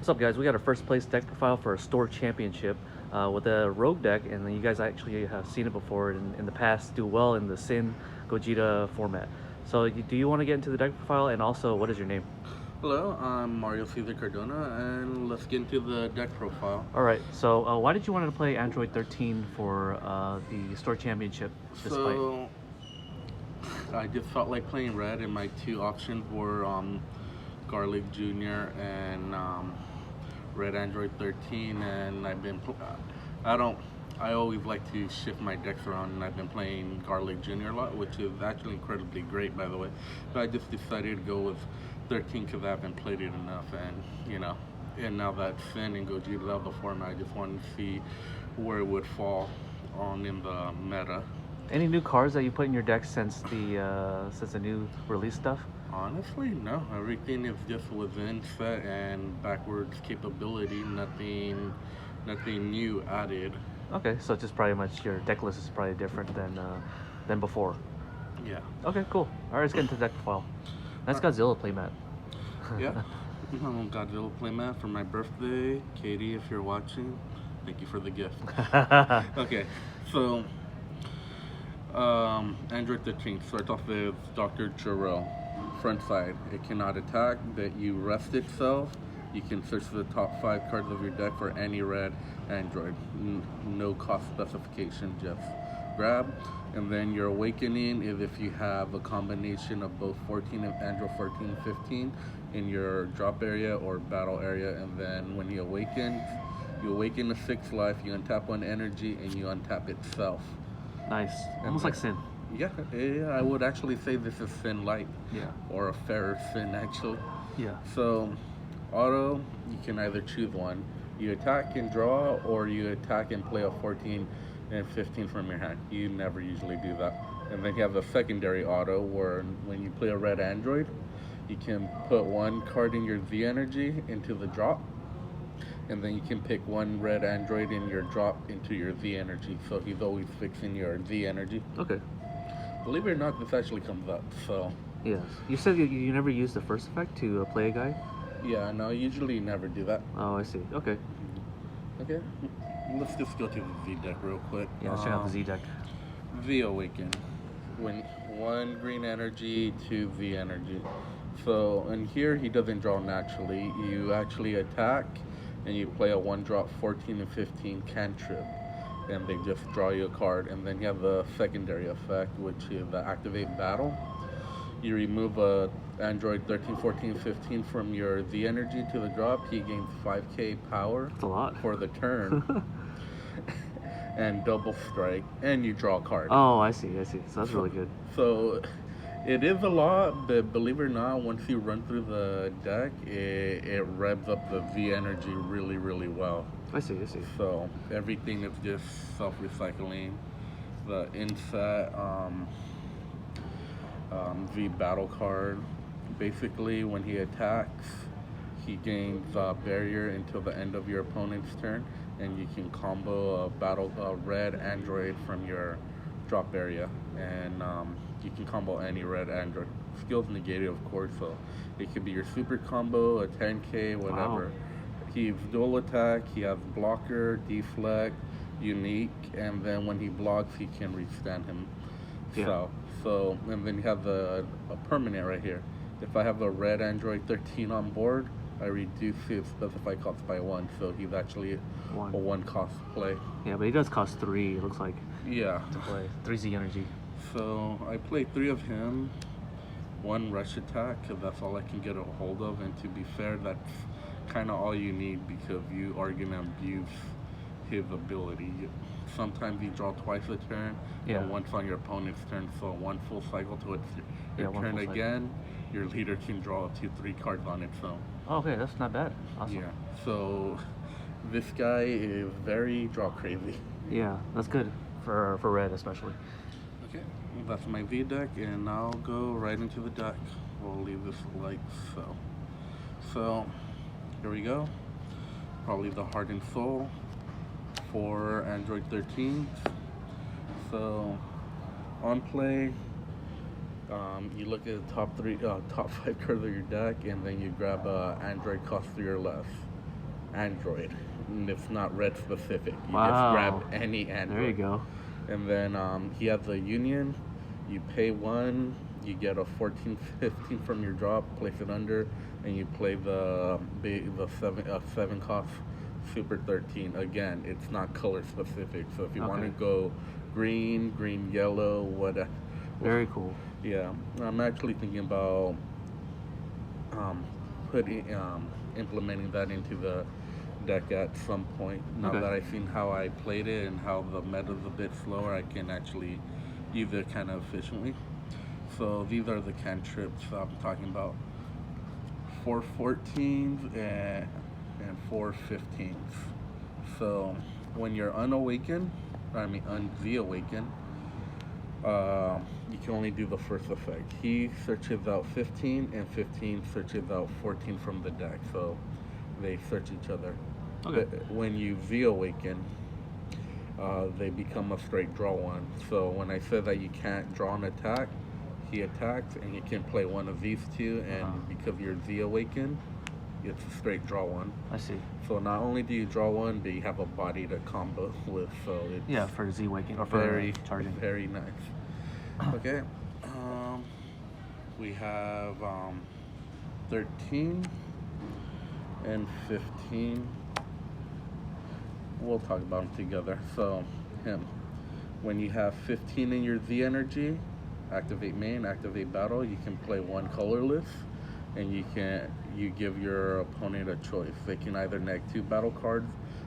What's up, guys? We got our first place deck profile for a store championship with a rogue deck, and then you guys actually have seen it before in the past do well in the Sin Gogeta format. So, do you want to get into the deck profile, and also, what is your name? Hello, I'm Mario Cesar Cardona, and let's get into the deck profile. All right. So, why did you want to play Android 13 for the store championship? Despite So, I just felt like playing red, and my two options were Garlic Jr. and Red Android 13, and I don't. I always like to shift my decks around, and I've been playing Garlic Jr. a lot, which is actually incredibly great, by the way. But I just decided to go with 13 because I haven't played it enough, and now that Finn and Gogeta out of the format, I just wanted to see where it would fall on in the meta. any new cards that you put in your deck since the new release stuff? Honestly, no. Everything is just within set and backwards capability. Nothing new added. Okay, so just probably much your deck list is probably different than before. Yeah. Okay, cool. All right, let's get into the deck profile. That's Godzilla playmat. Yeah. Godzilla playmat for my birthday. Katie, if you're watching, thank you for the gift. Okay, so Android 13 starts off with Dr. Jarrell. Front side, it cannot attack, but you rest itself. You can search the top 5 cards of your deck for any red Android. No cost specification, just grab. And then your awakening is if you have a combination of both 14 and Android 14 and 15 in your drop area or battle area. And then when he awakens, you awaken the 6 life, you untap 1 energy, and you untap itself. Nice, almost like Sin. Yeah, I would actually say this is Sin Light. Yeah. Or a fairer Sin, actually. Yeah. So, auto, you can either choose one. You attack and draw, or you attack and play a 14 and 15 from your hand. You never usually do that. And then you have a secondary auto, where when you play a red android, you can put 1 card in your Z energy into the drop, and then you can pick 1 red android in your drop into your Z energy. So he's always fixing your Z energy. Okay. Believe it or not, this actually comes up. So Yes. You said you never used the first effect to play a guy? yeah, no, usually never do that. Oh, I see. Okay. Okay, let's just go to the Z deck real quick. Yeah, let's check out the Z deck. Z Awaken. When 1 green energy, 2 Z energy. So in here he doesn't draw naturally. You actually attack and you play a 1-drop 14 and 15 cantrip. And they just draw you a card. And then you have the secondary effect, which is the activate battle. You remove a Android 13, 14, 15 from your Z energy to the drop. He gains 5k power. That's a lot. For the turn. And double strike, and you draw a card. Oh, I see. So that's really good. So it is a lot, but believe it or not, once you run through the deck, it revs up the V energy really, really well. I see. So everything is just self-recycling. The inset V battle card, basically when he attacks, he gains barrier until the end of your opponent's turn, and you can combo a red android from your drop area, and you can combo any red android. Skills negated, of course, so it could be your super combo, a 10k, whatever. Wow. He's dual attack, he has blocker, deflect, unique, and then when he blocks, he can restand him. Yeah. So, and then you have a permanent right here. If I have a red Android 13 on board, I reduce his specified cost by 1, so he's actually a 1 cost play. Yeah, but he does cost 3, it looks like, Yeah. to play. 3 Z energy. So I play 3 of him, 1 rush attack, because that's all I can get a hold of, and to be fair, that's kind of all you need, because you are going to abuse his ability. Sometimes you draw twice a turn, Yeah. and once on your opponent's turn, so 1 full cycle to its your one turn full cycle. again, your leader can draw up to 3 cards on its own. Oh, okay, that's not bad. Awesome. Yeah, so this guy is very draw crazy. Yeah, that's good for red especially. Okay, that's my V deck, and I'll go right into the deck. We'll leave this like so. So, here we go. Probably the Heart and Soul for Android 13. So, on play, you look at the top 5 cards of your deck, and then you grab Android cost 3 or less. Android. And it's not red specific. You just Wow. grab any Android. There you go. And then he has the Union. You pay one, you get a 14, 15 from your drop, place it under, and you play the seven cost Super 13. Again, it's not color specific. So if you want to Okay. go green, yellow, what? Very cool. Yeah, I'm actually thinking about um, putting implementing that into the deck at some point. Now Okay. that I've seen how I played it and how the meta's a bit slower, I can actually use it kind of efficiently. So these are the cantrips I'm talking about. 4 14s and 4 15s. So when you're unawakened, unze-awakened, you can only do the first effect. He searches out 15, and 15 searches out 14 from the deck. So they search each other. Okay. But when you Z-awaken, they become a straight draw one. So when I said that you can't draw an attack, he attacks, and you can play one of these two, and because you're Z-awakened, it's a straight draw one. I see. So not only do you draw one, but you have a body to combo with. So it's Yeah, for Z waking or for very charging. very nice. Okay, we have 13 and 15. We'll talk about them together. So him, when you have 15 in your Z energy, activate main, activate battle. You can play one colorless, and you give your opponent a choice. They can either neg 2 battle cards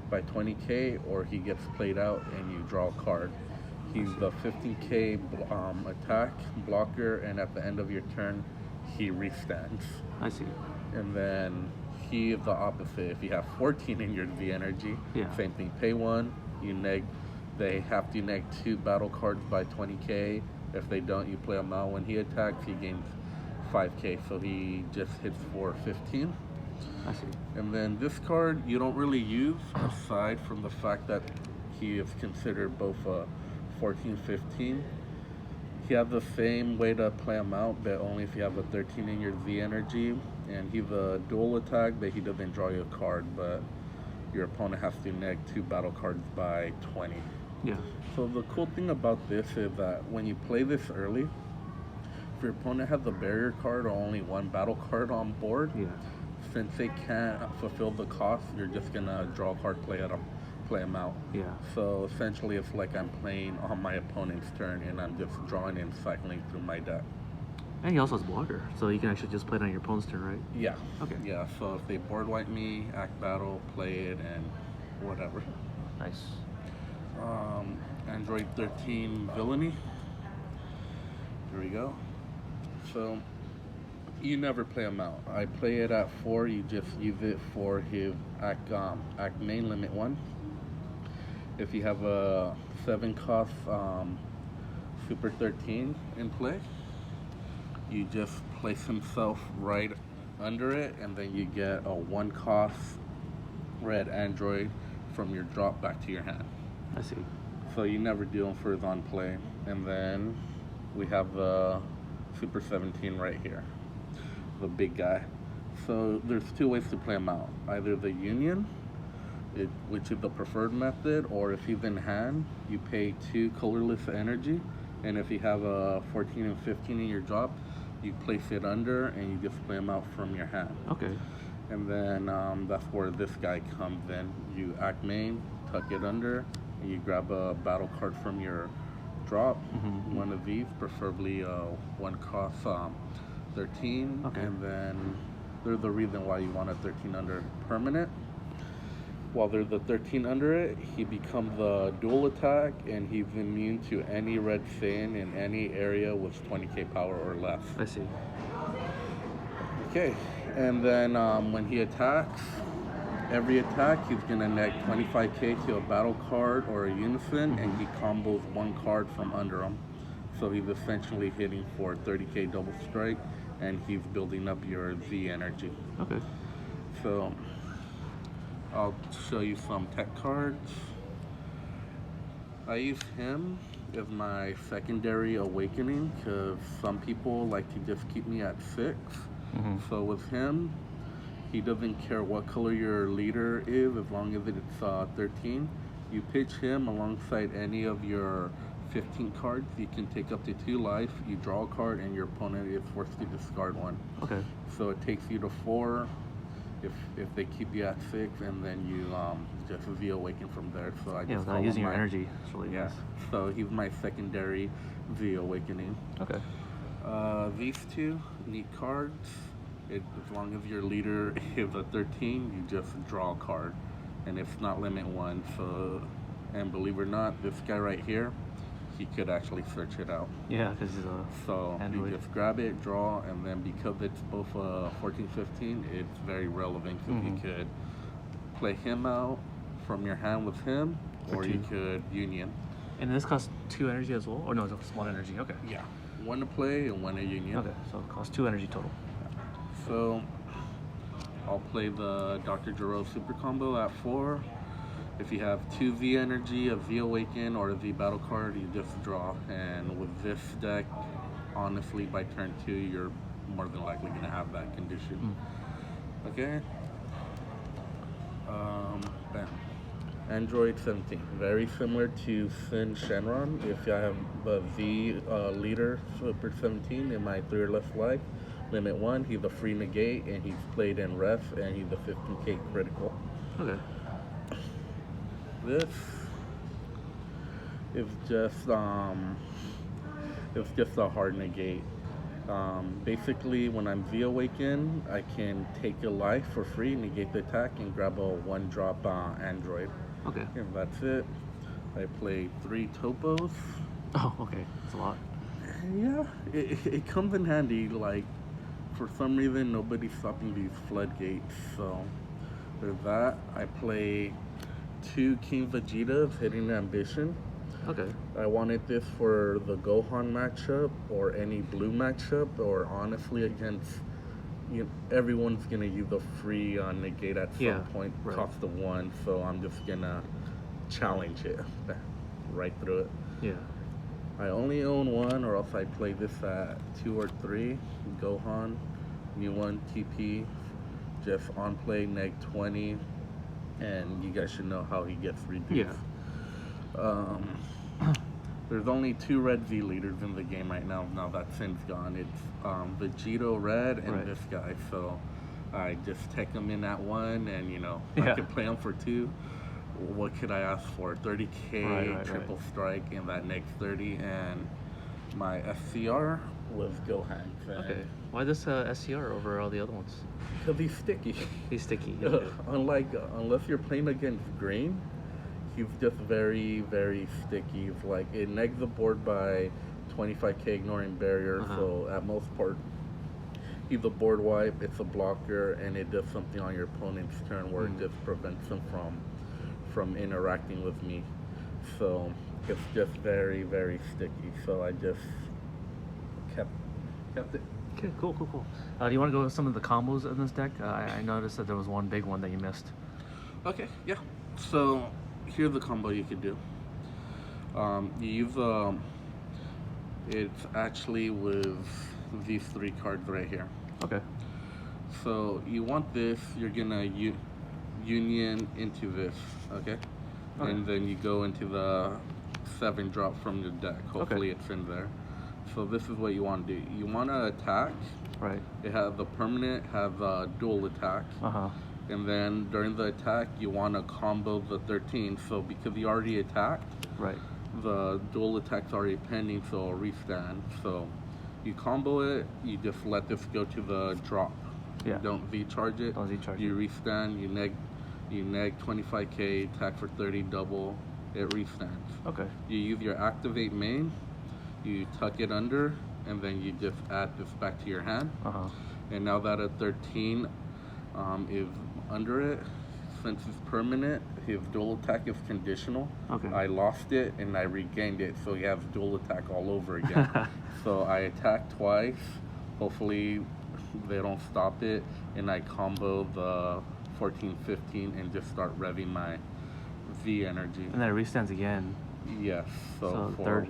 by 20k, or he gets played out and you draw a card. He's the 15k attack blocker, and at the end of your turn, he restands. I see. And then he is the opposite. If you have 14 in your Z energy, Yeah. same thing. Pay one, you neg. They have to neg 2 battle cards by 20k. If they don't, you play him out. When he attacks, he gains 5k, so he just hits for 15. I see. And then this card you don't really use, aside from the fact that he is considered both a 14, 15. He has the same way to play him out, but only if you have a 13 in your Z energy. And he's a dual attack, but he doesn't draw you a card, but your opponent has to neg 2 battle cards by 20. Yeah. So the cool thing about this is that when you play this early, if your opponent has a barrier card or only one battle card on board, Yeah. since they can't fulfill the cost, you're just gonna draw a card, play them out. Yeah. So essentially, it's like I'm playing on my opponent's turn, and I'm just drawing and cycling through my deck. And he also has blocker, so you can actually just play it on your opponent's turn, right? Yeah. Okay. Yeah. So if they board wipe me, act battle, play it, and whatever. Nice. Android 13 villainy. Here we go. So you never play him out. I play it at 4. You just use it for his act main limit 1. If you have a 7 cost Super 13 in play, you just place himself right under it, and then you get a 1 cost red android from your drop back to your hand. I see. So you never do him for his on play. And then we have the Super 17 right here, the big guy. So there's 2 ways to play him out. Either the Union, which is the preferred method, or if he's in hand, you pay 2 colorless energy, and if you have a 14 and 15 in your drop, you place it under and you just play him out from your hand. Okay. And then that's where this guy comes in. You act main, tuck it under, and you grab a battle card from your drop, one of these, preferably 1 cost 13, Okay. and then there's the reason why you want a 13 under permanent. While there's the 13 under it, he becomes a dual attack, and he's immune to any red Saiyan in any area with 20k power or less. I see. Okay, and then when he attacks, every attack he's gonna neg 25k to a battle card or a unison, and he combos 1 card from under him. So he's essentially hitting for 30k double strike, and he's building up your Z energy. Okay. So I'll show you some tech cards. I use him as my secondary awakening because some people like to just keep me at 6. So with him, He doesn't care what color your leader is as long as it's 13. You pitch him alongside any of your 15 cards. You can take up to 2 life. You draw a card, and your opponent is forced to discard one. Okay. So it takes you to 4. If they keep you at 6, and then you just V-Awaken from there. So I Yeah, just without call using him your my- energy. It's really Yeah. nice. So he's my secondary V-Awakening. Okay. These two neat cards. As long as your leader is a 13, you just draw a card, and it's not limit 1. So, and believe it or not, this guy right here, he could actually search it out. Yeah, because he's a So Android. you just grab it, draw, and then because it's both 14, 15, it's very relevant because you could play him out from your hand with him, For or you 2. could union. And this costs 2 energy as well? Or no, it's 1 energy. Okay. Yeah, 1 to play and 1 to union. Okay, so it costs 2 energy total. So I'll play the Dr. Gero super combo at 4. If you have 2 V energy, a V Awaken, or a V battle card, you just draw. And with this deck, honestly, by turn 2, you're more than likely going to have that condition. Okay? Bam. Android 17. Very similar to Sin Shenron. If I have the V leader, Super 17, in my 3 or less life, limit 1, he's a free negate, and he's played in ref, and he's a 15k critical. Okay. This is just it's just a hard negate. Basically, when I'm V-Awaken, I can take a life for free, negate the attack, and grab a 1-drop Android. Okay. And that's it. I play 3 topos. Oh, okay. That's a lot. Yeah, it comes in handy. Like, for some reason, nobody's stopping these floodgates. So there's that. I play 2 King Vegetas, hitting Ambition. Okay. I wanted this for the Gohan matchup or any blue matchup, or honestly against everyone's gonna use a free negate at some point, right. cost of 1. So I'm just gonna challenge it right through it. Yeah. I only own 1, or else I play this at 2 or 3. Gohan, new 1 TP, just on play neg 20, and you guys should know how he gets reduced. Yeah. There's only 2 red V leaders in the game right now. Now that Sin's gone, it's Vegito red and Right. this guy. So I just take him in at 1, and Yeah. I could play him for 2. What could I ask for? 30k Right. triple strike and that next 30, and my SCR was Gohan. Okay. Why this SCR over all the other ones? Because he's sticky. He's sticky. Okay. Unless you're playing against green, he's just very, very sticky. It's like it negs the board by 25k, ignoring barrier. So at most part, he's a board wipe. It's a blocker, and it does something on your opponent's turn where it just prevents him from interacting with me. So it's just very, very sticky. So I just kept it. Okay, cool. Do you want to go with some of the combos in this deck? I noticed that there was one big one that you missed. Okay, yeah. So here's the combo you could do. You use it's actually with these 3 cards right here. Okay. So you want this, you're gonna union into this, okay? And then you go into the 7 drop from your deck. Hopefully it's in there. So this is what you want to do. You want to attack. Right. It has the permanent, have dual attack. And then during the attack, you want to combo the 13. So because you already attacked, Right. the dual attack's already pending, so it'll restand. So you combo it, you just let this go to the drop. Yeah. You don't V-charge it. Don't Z-charge You restand, you neg 25k, attack for 30, double, it restands. Okay. You use your activate main, you tuck it under, and then you just add this back to your hand. And now that a 13 is under it, since it's permanent, his dual attack is conditional. Okay. I lost it and I regained it, so he has dual attack all over again. So I attack twice, hopefully they don't stop it, and I combo the 14, 15 and just start revving my V energy. And then it restands again. Yes, so for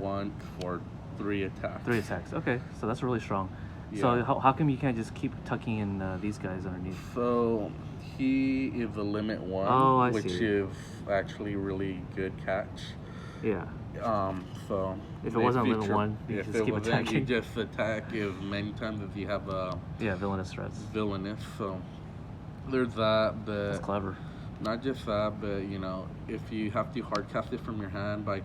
third. 3 attacks. 3 attacks. Okay, so that's really strong. So Yeah. how come you can't just keep tucking in these guys underneath? So he is a limit Oh, I one, which see. is actually really good catch. Yeah. So If it wasn't limit feature, one, you if just it keep wasn't, you attacking. just attack as many times as you have a Yeah, villainous threats. villainous. So there's that, That's but clever. not just that, but if you have to hard cast it from your hand by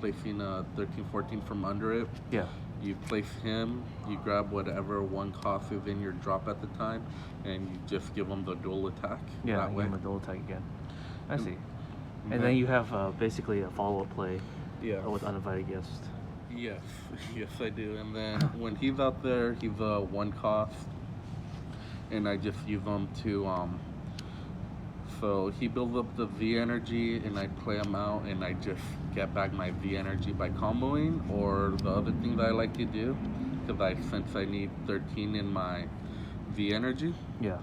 placing a 13/14 from under it, Yeah. you place him, you grab whatever one cost is in your drop at the time, and you just give him the dual attack Yeah, that give way. him a dual attack again. I see. And Okay. then you have basically a follow-up play Yeah. with uninvited guest. Yes, yes, I do. And then when he's out there, he's a one cost, and I just use him to So he builds up the V energy, and I play him out, and I just get back my V energy by comboing. Or the other thing that I like to do, because since I need 13 in my V energy, Yeah.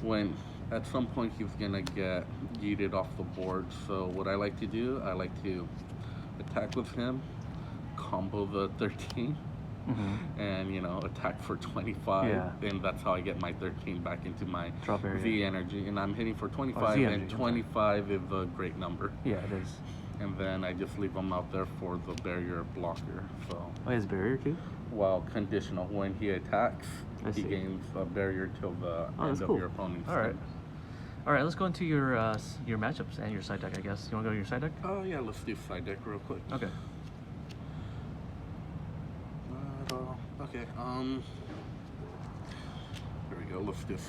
when at some point he's gonna get yeeted off the board. So what I like to do, I like to attack with him, combo the 13, Mm-hmm. and attack for 25. Yeah. And that's how I get my 13 back into my Drop area. V energy, and I'm hitting for 25, V and energy, okay. 25 is a great number. Yeah, it is. And then I just leave him out there for the barrier blocker. So Oh, he has barrier too? while conditional, when he attacks, I he see. gains a barrier till the Oh, end that's of cool. your opponent's All right. turn. All right, let's go into your matchups and your side deck, I guess. You want to go to your side deck? Oh yeah, let's do side deck real quick. Okay. Okay. Here we go. Let's just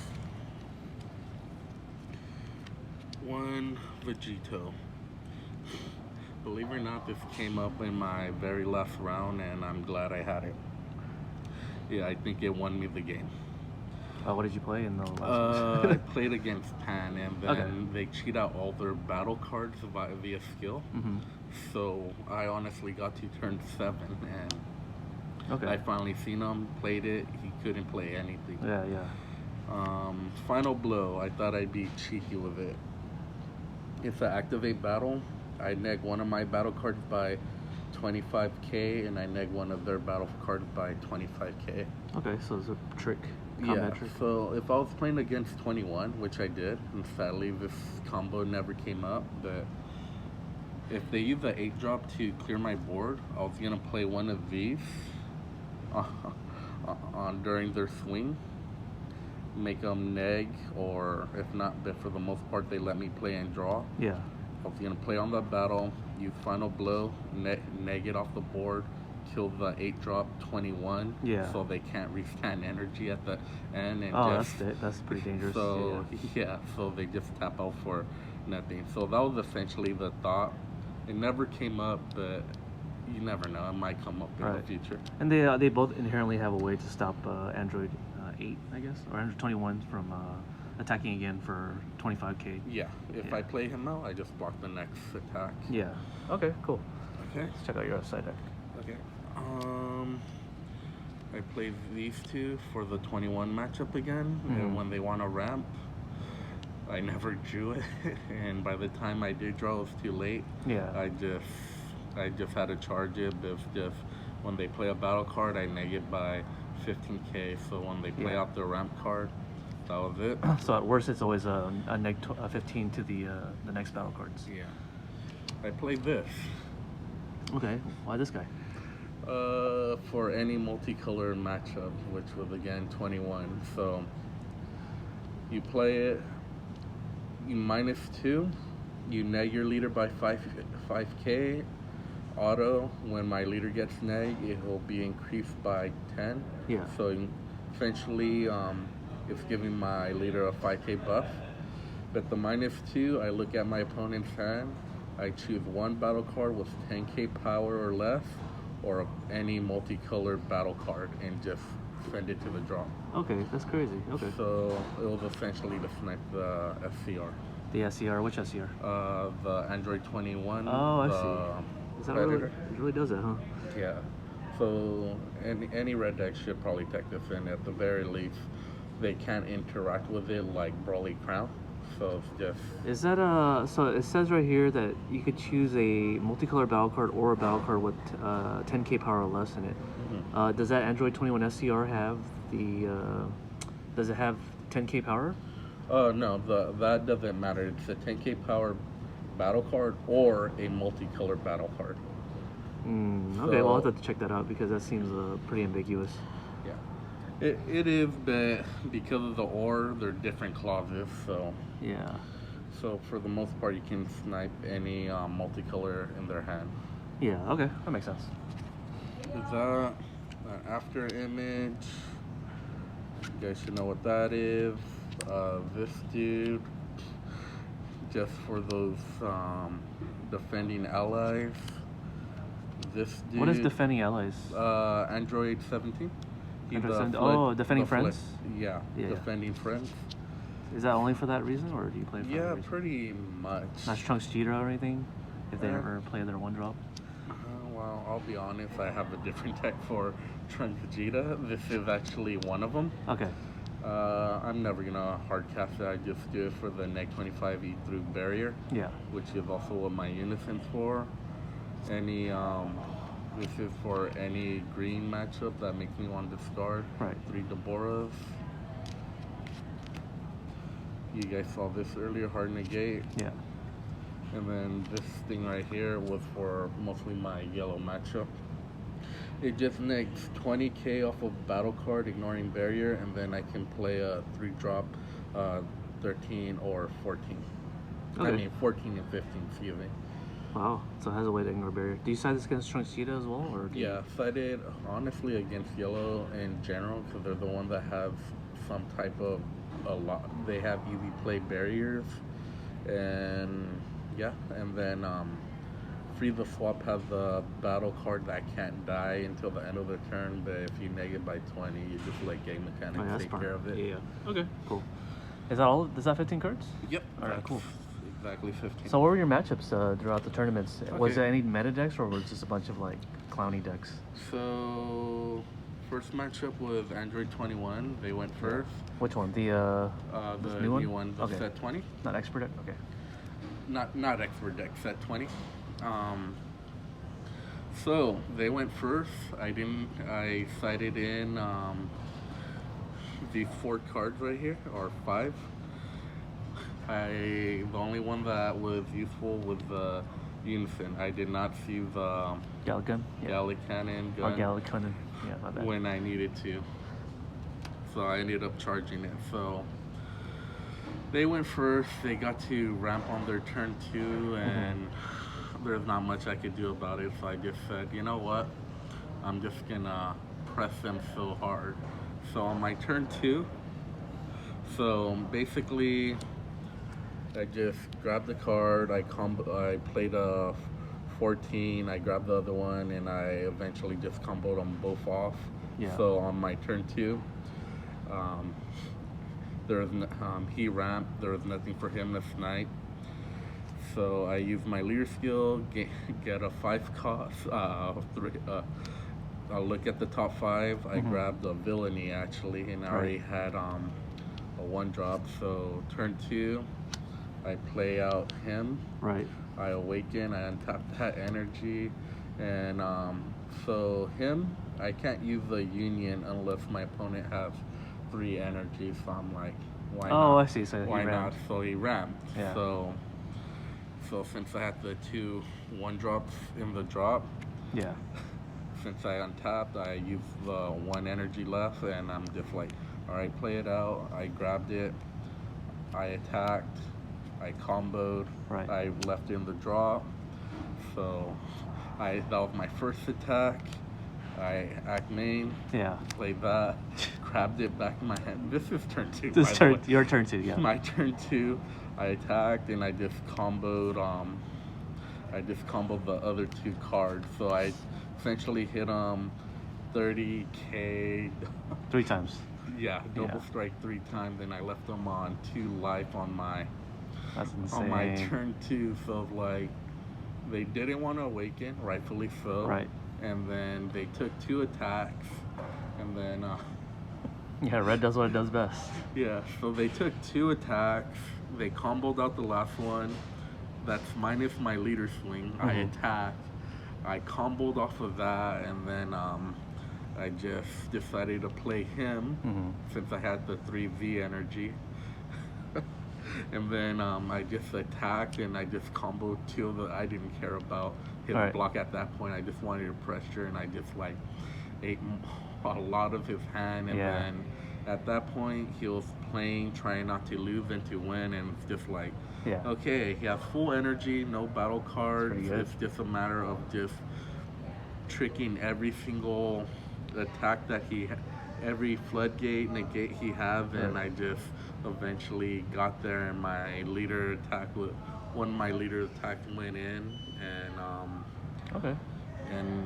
one Vegito. Believe it or not, this came up in my very last round, and I'm glad I had it. Yeah, I think it won me the game. What did you play in the last I played against Pan, and then Okay. they cheat out all their battle cards via skill. Mm-hmm. So I honestly got to turn 7, and Okay. I finally seen him, played it. He couldn't play anything. Yeah, yeah. Final blow. I thought I'd be cheeky with it. If I activate battle, I neg one of my battle cards by 25k, and I neg one of their battle cards by 25k. Okay, so it's a trick. Yeah. Combat trick. So if I was playing against 21, which I did, and sadly this combo never came up, but if they use the 8-drop to clear my board, I was gonna play one of these on during their swing, make them neg, or if not, but for the most part they let me play and draw. Yeah. I was gonna play on the battle, use final blow, neg it off the board, kill the 8-drop 21, Yeah. so they can't restand energy at the end, and Oh, just that's pretty dangerous. so yeah, so they just tap out for nothing. So that was essentially the thought. It never came up, but you never know. It might come up in the Right. future. And they both inherently have a way to stop Android 8, I guess, or Android 21 from attacking again for 25k. Yeah, if Yeah. I play him out, I just block the next attack. Yeah. Okay, cool. Okay. Let's check out your side deck. Okay. I played these two for the 21 matchup again, and Mhm. when they want to ramp, I never drew it, and by the time I did draw, it was too late. Yeah. I just had to charge it. But just when they play a battle card, I neg it by 15k. So when they play Yeah. out the ramp card, that was it. So at worst, it's always a 15 to the next battle cards. Yeah. I played this. Okay. Why this guy? For any multicolor matchup, which was again 21. So you play it, you -2, you neg your leader by 5k. Auto, when my leader gets neg, it will be increased by 10. Yeah. So essentially, it's giving my leader a 5k buff. But the -2, I look at my opponent's hand, I choose one battle card with 10k power or less, or any multicolored battle card, and just send it to the draw. Okay, that's crazy. Okay. So it was essentially to snipe the SCR. The SCR, which SCR? The Android 21. Oh, I the see. Is that really, Predator. it really does that, huh? Yeah. So any red deck should probably take this in. At the very least, they can't interact with it like Brawly Crown. So it's just Is that so it says right here that you could choose a multicolor battle card or a battle card with 10k power or less in it. Does that Android 21 SCR have the? Does it have 10K power? No, that doesn't matter. It's a 10K power battle card or a multicolor battle card. Okay, well I'll have to check that out because that seems pretty ambiguous. Yeah, it is, but because of the ore, they're different clauses. So Yeah. so for the most part, you can snipe any multicolor in their hand. Yeah. Okay, that makes sense. Is that after image? You guys should know what that is. This dude, just for those defending allies. This dude. What is defending allies? Android 17. Defending friends. Yeah, Yeah. defending friends. Is that only for that reason, or do you play it for Yeah, other reason? pretty much. Not Trunks Cheetah or anything? If they ever play their one drop? Well, I'll be honest, I have a different deck for Trunks Vegeta. This is actually one of them. Okay. I'm never gonna hard cast it. I just do it for the neg 25 E through barrier. Yeah. Which is also what my unison's for. This is for any green matchup that makes me want to discard. Right. 3 Deborahs. You guys saw this earlier, hard negate. Yeah. And then this thing right here was for mostly my yellow matchup. It just negs 20k off of battle card, ignoring barrier, and then I can play a 3-drop 13 or 14. Okay. I mean 14 and 15, excuse me. Wow. So it has a way to ignore barrier. Do you side this against Trunks Cheetah as well, or? Yeah, sided honestly against yellow in general because they're the one that have some type of they have easy play barriers, and yeah, and then Free the Swap has a battle card that can't die until the end of the turn, but if you neg it by 20, you just let game mechanics take care of it. Yeah. Okay. Cool. Is that all? Is that 15 cards? Yep. All right. Cool. Exactly 15. So what were your matchups throughout the tournaments? Was Okay. there any meta decks, or was it just a bunch of like clowny decks? So first matchup was Android 21. They went first. Which one? The new one, the Okay. set 20. Not expert deck. Okay. Not expert deck, set 20. So they went first. I sided in these 4 cards right here, or 5. The only one that was useful was the Unison. I did not see the Gallic gun. Gallic cannon Or gun Gallic cannon. Yeah, my bad. when I needed to. So I ended up charging it. So they went first. They got to ramp on their turn 2, and there's not much I could do about it. So I just said, you know what? I'm just gonna press them so hard. So on my turn 2, so basically I just grabbed the card, I played a 14, I grabbed the other one, and I eventually just comboed them both off. Yeah. So on my turn 2, he ramped, there was nothing for him to snipe. So I used my leader skill, get a 5 cost, I'll look at the top 5. I grabbed a villainy actually, and I already had a 1-drop. So turn 2, I play out him. Right. I awaken, I untap that energy, and so him, I can't use the union unless my opponent has 3 energies. So I'm like, why not? Oh, I see. So Why he not? rammed. So he ramped. Yeah. So since I had the 2 1-drops in the drop, Yeah. since I untapped, I used the 1 energy left, and I'm just like, all right, play it out. I grabbed it, I attacked, I comboed, Right. I left in the drop. So that was my first attack. I act main, Yeah. played that, grabbed it back in my hand. This is turn 2. This by the turn. way. Your turn 2. Yeah. My turn 2, I attacked, and I just comboed. The other 2 cards. So I essentially hit 30k. 3 times. Yeah, double Yeah. strike 3 times, and I left them on 2 life on my That's insane. on my turn 2. So like, they didn't want to awaken, rightfully so. Right. And then they took 2 attacks, and then Yeah. Red does what it does best. yeah, so they took 2 attacks. They comboed out the last one. That's minus my leader swing. I attacked. I comboed off of that, and then I just decided to play him since I had the 3V energy. And then I just attacked and I just comboed two that I didn't care about his Right. block at that point. I just wanted to pressure and I just like ate a lot of his hand. And Yeah. then at that point he was playing, trying not to lose and to win. And it's just like, Yeah. okay, he has full energy, no battle cards. pretty good. It's just a matter of just tricking every single attack that every floodgate negate he have, and Right. I just eventually got there, and my leader attack one of my leader attacks went in, Okay. and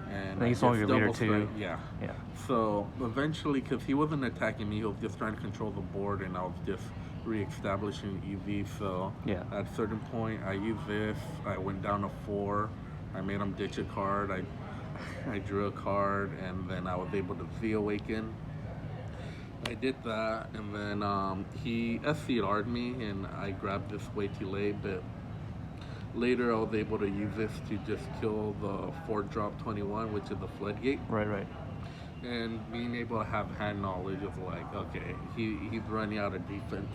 Then I you saw just your leader double too. strike, yeah. Yeah. So eventually, because he wasn't attacking me, he was just trying to control the board, and I was just re-establishing EV. So Yeah. at a certain point, I used this. I went down to 4. I made him ditch a card. I drew a card, and then I was able to Z awaken. I did that, and then he SCR'd me, and I grabbed this way too late, but later I was able to use this to just kill the 4-drop 21, which is the floodgate. Right. Right. And being able to have hand knowledge of like, okay, he's running out of defense.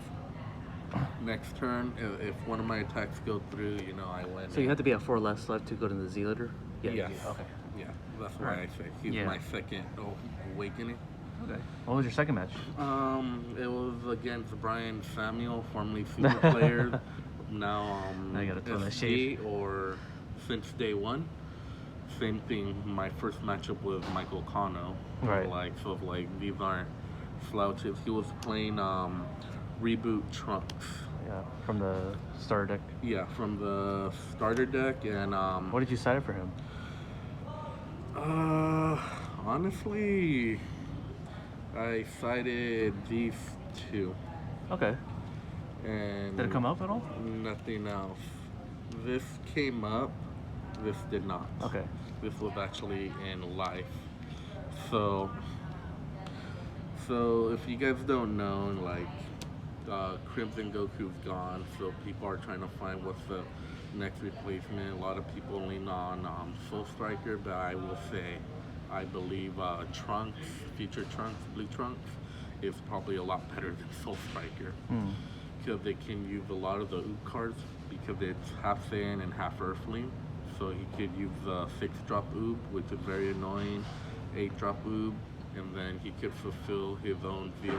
Next turn, if one of my attacks go through, I win. So you have to be at 4 less left to go to the Z leader? Yes. you do. Okay. Yeah, that's why I say he's Yeah. my second awakening. Okay. What was your second match? It was against Brian Samuel, formerly Super Player, now Now you gotta throw that SD, shade. or since day one. Same thing. My first matchup was Michael Kano. Right. Like these aren't slouches. He was playing Reboot Trunks. Yeah. From the starter deck. Yeah, from the starter deck, and What did you side for him? honestly, I cited these two, Okay. and Did it come up at all? nothing else. This came up. This did not. Okay. This was actually in life. So if you guys don't know, like, Crimson Goku's gone, so people are trying to find what's the next replacement. A lot of people lean on Soul Striker, but I will say, I believe Trunks, Future Trunks, Blue Trunks, is probably a lot better than Soul Striker. Because they can use a lot of the Oop cards, because it's half Saiyan and half Earthling. So he could use the 6-drop Oob, which is very annoying, 8-drop Oob, and then he could fulfill his own V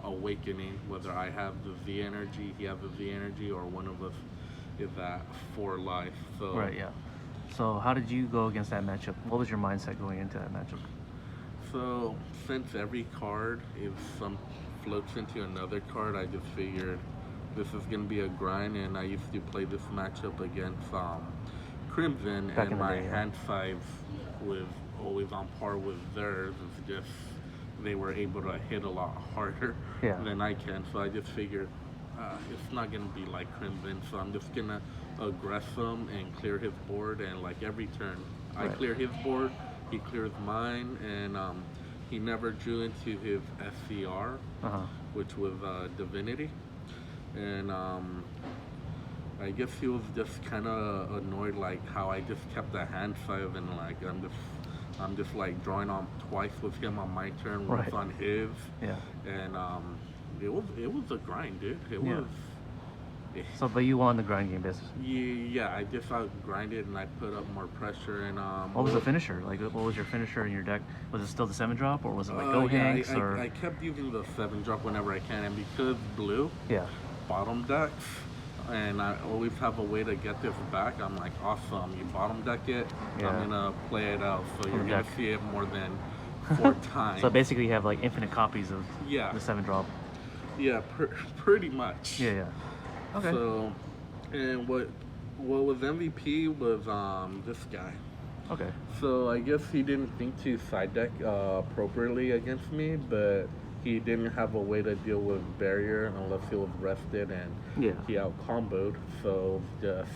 awakening, whether I have the V energy, he has the V energy, or one of us is at 4 life. So Right. Yeah. So how did you go against that matchup? What was your mindset going into that matchup? So since every card is floats into another card, I just figured this is gonna be a grind, and I used to play this matchup against Crimson, Back in and the my day, yeah. hand size was always on par with theirs. It's just they were able to hit a lot harder Yeah. than I can. So I just figured it's not gonna be like Crimson, so I'm just gonna aggress him and clear his board. And like every turn, I Right. clear his board, he clears mine, and he never drew into his SCR, Uh-huh. which was Divinity, and I guess he was just kind of annoyed, like how I just kept the hand size, and like I'm just like drawing on twice with him on my turn, once Right. on his, Yeah. and it was a grind, dude. It Yeah. was. So, but you won the grind game basis. Yeah, I just grinded and I put up more pressure, and What was the finisher? Like, what was your finisher in your deck? Was it still the 7-drop, or was it like Go yeah, Hanks, or? I kept using the 7-drop whenever I can, and because blue Yeah. bottom decks, and I always have a way to get this back, I'm like, awesome, you bottom deck it, Yeah. I'm gonna play it out, so On you're the gonna deck. see it more than 4 times. So basically, you have like infinite copies of Yeah. the 7-drop. Yeah, pretty much. Yeah. Yeah. Okay. So, and what was MVP was this guy. Okay. So I guess he didn't think to side deck appropriately against me, but he didn't have a way to deal with barrier unless he was rested, and Yeah. he out comboed. So just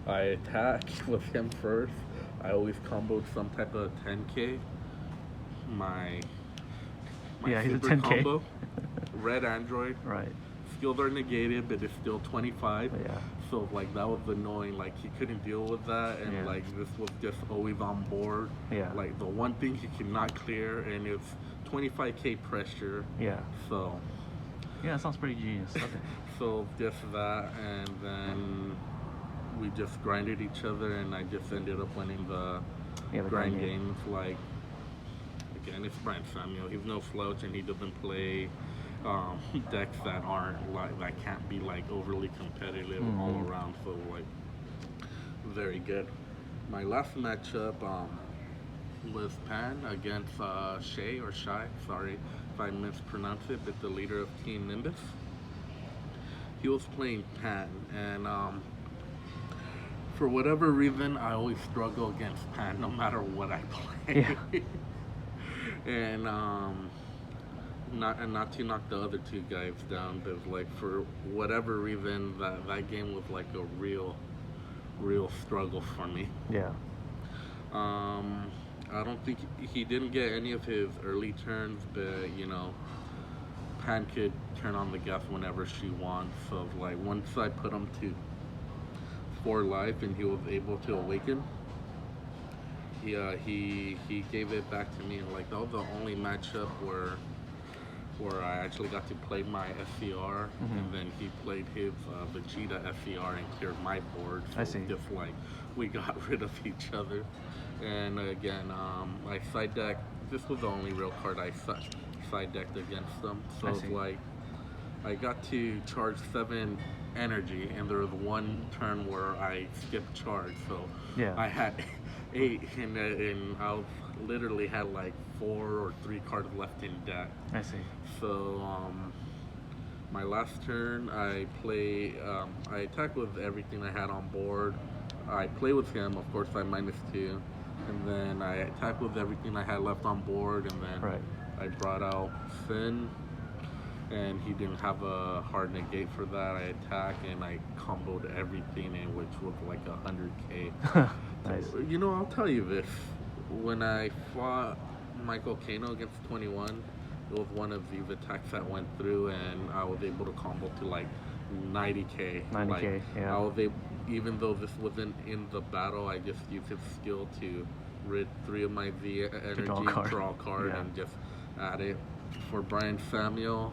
I attacked with him first. I always comboed some type of 10k. My Yeah, he's a super 10K. combo, red android, Right. skills are negated, but it's still 25. Yeah. So like that was annoying. Like he couldn't deal with that, and Yeah. like this was just always on board. Yeah. Like the one thing he cannot clear, and it's 25K pressure. Yeah. So Yeah, that sounds pretty genius. Okay. so just that, and then we just grinded each other, and I just ended up winning the Yeah, the grind grind game. games. Like again, it's Brian Samuel. He's no slouch, and he doesn't play decks that aren't like that can't be like overly competitive all around. So like very good. My last matchup was Pan against Shay or Shy. Sorry if I mispronounced it, but the leader of Team Nimbus. He was playing Pan, and for whatever reason, I always struggle against Pan no matter what I play. Yeah. And not to knock the other two guys down, but like for whatever reason, that game was like a real struggle for me. Yeah. I don't think he didn't get any of his early turns, but you know, Pan could turn on the gas whenever she wants. So like once I put him to 4 life and he was able to awaken, yeah, he gave it back to me, and like that was the only matchup where I actually got to play my SCR, and then he played his Vegeta SCR and cleared my board. So I see. just like we got rid of each other, and again, I side decked. This was the only real card I side decked against them. So I it's see. like I got to charge 7 energy, and there was one turn where I skipped charge, so Yeah. I had 8, and I literally had like 4 or 3 cards left in deck. I see. So my last turn, I attack with everything I had on board. I play with him, of course, I -2, and then I attack with everything I had left on board, and then Right. I brought out Finn, and he didn't have a hard negate for that. I attack and I comboed everything in, which was like 100K. Nice. So, you know, I'll tell you this. When I fought Michael Kano against 21, it was one of these attacks that went through, and I was able to combo to like 90K. 90K, Like, yeah. I was able, even though this wasn't in the battle, I just used his skill to rid 3 of my V energy, draw a card. draw a card, Yeah. and just add it. For Brian Samuel,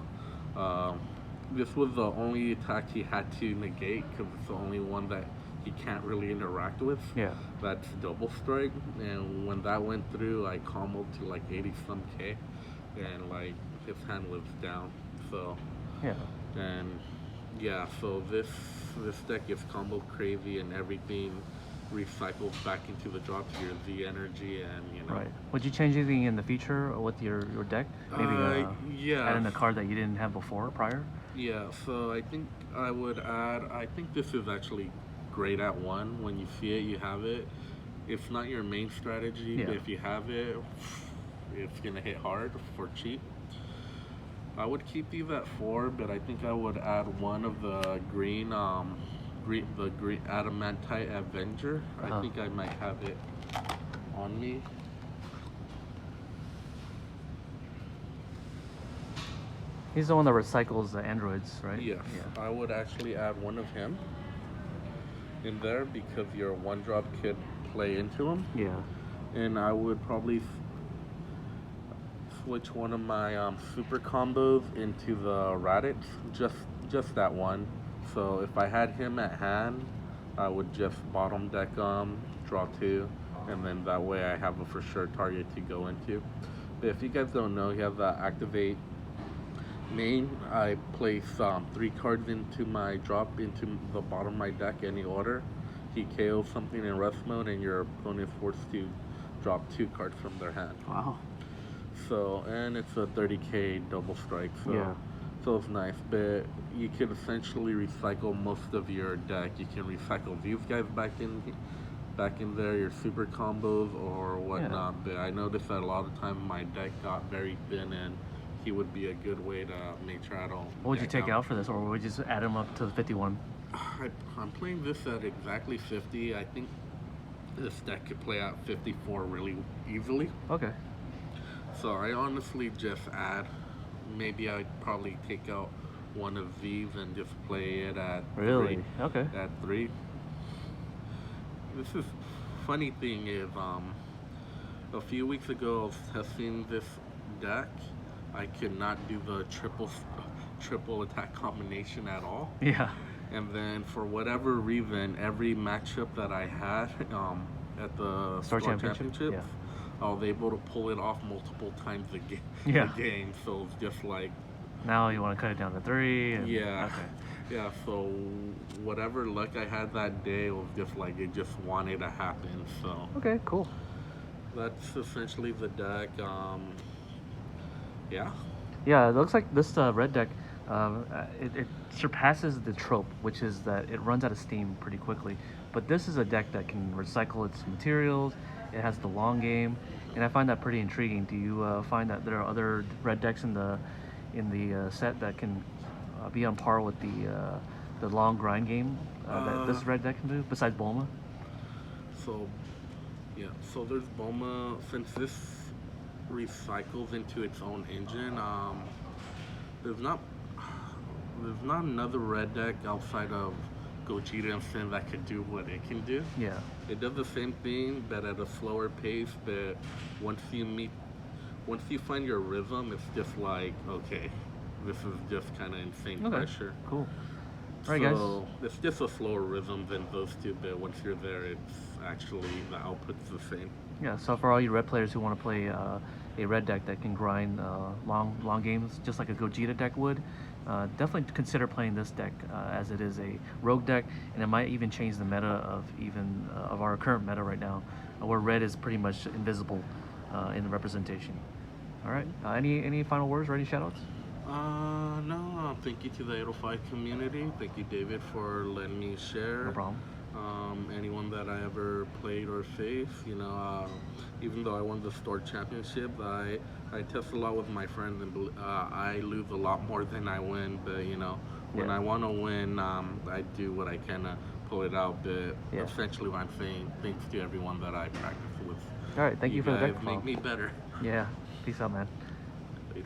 this was the only attack he had to negate because it's the only one that he can't really interact with. Yeah. That's double strike, and when that went through, I comboed to like 80 some K, and like his hand was down. So Yeah. and yeah, so this deck is combo crazy, and everything recycles back into the drop to your Z energy, and you know. Right. Would you change anything in the future with your deck? Maybe Yeah. add in a card that you didn't have before, prior? Yeah, so I think I would add, I think this is actually great at 1. When you see it, you have it. It's not your main strategy, Yeah. but if you have it, it's gonna hit hard for cheap. I would keep these at 4, but I think I would add one of the green Adamantite Avenger. I think I might have it on me. He's the one that recycles the androids, right? Yes, Yeah. I would actually add one of him in there because your 1-drop could play into him. Yeah. And I would probably switch one of my super combos into the Raditz, just that one. So if I had him at hand, I would just bottom deck draw 2, and then that way I have a for sure target to go into. But if you guys don't know, he has that activate main. I place 3 cards into my drop into the bottom of my deck, any order. He KOs something in rest mode, and your opponent is forced to drop 2 cards from their hand. Wow. So, and it's a 30K double strike, so Yeah. so it's nice. But you can essentially recycle most of your deck. You can recycle these guys back in there, your super combos or whatnot. But I noticed that a lot of time my deck got very thin, and he would be a good way to make sure I don't. What would you deck take out for this, or would you just add him up to the 51? I'm playing this at exactly 50. I think this deck could play out 54 really easily. Okay. So I honestly just add, maybe I'd probably take out one of these and just play it at Really? Okay. At 3. This is funny thing is a few weeks ago testing this deck, I could not do the triple attack combination at all. Yeah. And then for whatever reason, every matchup that I had at the Store Store Championship? Championships, I was able to pull it off multiple times Yeah. a game. So it's just like, Now you want to cut it down to 3. And, yeah. Okay. Yeah, so whatever luck I had that day was just like it just wanted to happen. So Okay, cool. that's essentially the deck. Yeah. Yeah, it looks like this red deck, it surpasses the trope, which is that it runs out of steam pretty quickly. But this is a deck that can recycle its materials. It has the long game, and I find that pretty intriguing. Do you find that there are other red decks in the set that can be on par with the long grind game that this red deck can do, besides Bulma? So yeah, so there's Boma. Since this recycles into its own engine, there's not another red deck outside of Gogeta and Sin that could do what it can do. Yeah. It does the same thing, but at a slower pace. But once you find your rhythm, it's just like, okay, this is just kind of insane Okay. pressure. Cool. All right, guys. So it's just a slower rhythm than those two, but once you're there, it's actually the output's the same. Yeah, so for all you red players who want to play a red deck that can grind long games, just like a Gogeta deck would, definitely consider playing this deck as it is a rogue deck, and it might even change the meta of our current meta right now, where red is pretty much invisible in the representation. All right, any final words or any shoutouts? No, thank you to the 805 community. Thank you, David, for letting me share. No problem. Anyone that I ever played or faced, even though I won the store championship, I test a lot with my friends, and I lose a lot more than I win. But when Yeah. I want to win, I do what I can to pull it out. But Yeah. essentially, what I'm saying, thanks to everyone that I practice with. All right, thank you for the deck guys file. make me better. Yeah, peace out, man. Later.